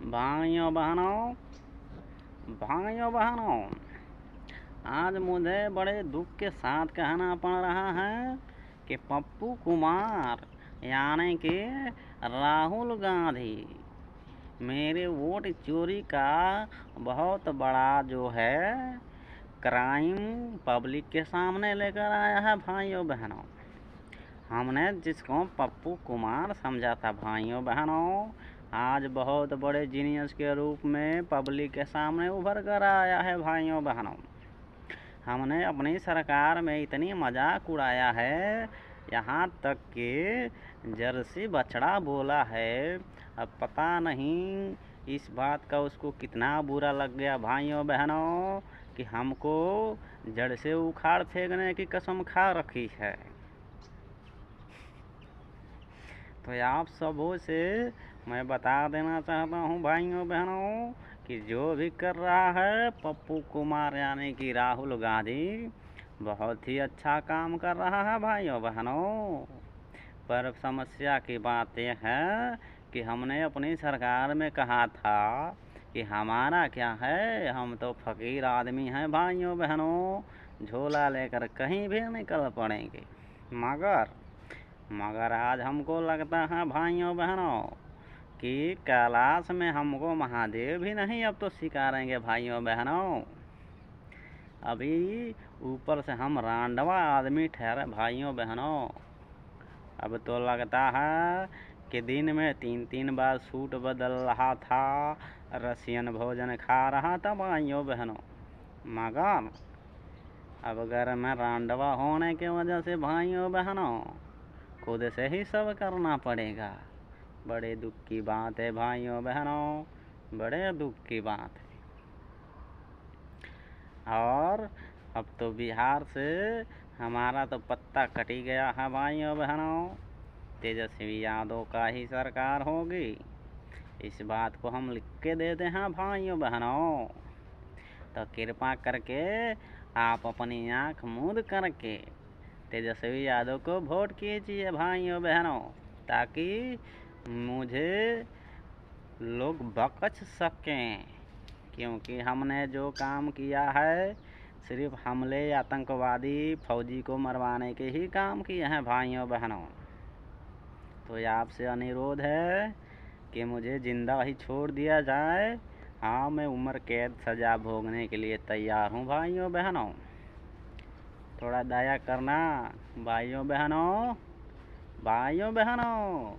भाइयों बहनों, भाइयों बहनों, आज मुझे बड़े दुख के साथ कहना पड़ रहा है कि पप्पू कुमार यानी कि राहुल गांधी मेरे वोट चोरी का बहुत बड़ा जो है क्राइम पब्लिक के सामने लेकर आया है। भाइयों बहनों, हमने जिसको पप्पू कुमार समझा था, भाइयों बहनों, आज बहुत बड़े जीनियस के रूप में पब्लिक के सामने उभर कर आया है। भाइयों बहनों, हमने अपनी सरकार में इतनी मजाक उड़ाया है, यहाँ तक कि जर्सी बछड़ा बोला है। अब पता नहीं इस बात का उसको कितना बुरा लग गया भाइयों बहनों कि हमको जड़ से उखाड़ फेंकने की कसम खा रखी है। तो आप सबों से मैं बता देना चाहता हूँ भाइयों बहनों कि जो भी कर रहा है पप्पू कुमार यानी कि राहुल गांधी बहुत ही अच्छा काम कर रहा है भाइयों बहनों। पर समस्या की बात यह है कि हमने अपनी सरकार में कहा था कि हमारा क्या है, हम तो फकीर आदमी हैं भाइयों बहनों, झोला लेकर कहीं भी निकल पड़ेंगे। मगर आज हमको लगता है भाइयों बहनों कि कैलाश में हमको महादेव भी नहीं अब तो स्वीकारेंगे भाइयों बहनों। अभी ऊपर से हम रांडवा आदमी ठहरे भाइयों बहनों। अब तो लगता है कि दिन में 3-3 बार सूट बदल रहा था, रसियन भोजन खा रहा था भाइयों बहनों। मगर अब घर में रांडवा होने की वजह से भाइयों बहनों खुद से ही सब करना पड़ेगा। बड़े दुख की बात है भाइयों बहनों, बड़े दुख की बात है। और अब तो बिहार से हमारा तो पत्ता कट ही गया है भाइयों बहनों, तेजस्वी यादव का ही सरकार होगी। इस बात को हम लिख के देते हैं भाइयों बहनों। तो कृपा करके आप अपनी आँख मूंद करके तेजस्वी यादव को वोट कीजिए भाइयों बहनों, ताकि मुझे लोग बख्श सकें। क्योंकि हमने जो काम किया है सिर्फ हमले आतंकवादी फौजी को मरवाने के ही काम किए हैं भाइयों बहनों। तो आपसे अनुरोध है कि मुझे जिंदा ही छोड़ दिया जाए। हाँ, मैं उम्र कैद सज़ा भोगने के लिए तैयार हूँ भाइयों बहनों। थोड़ा दया करना भाइयों बहनों, भाइयों बहनों।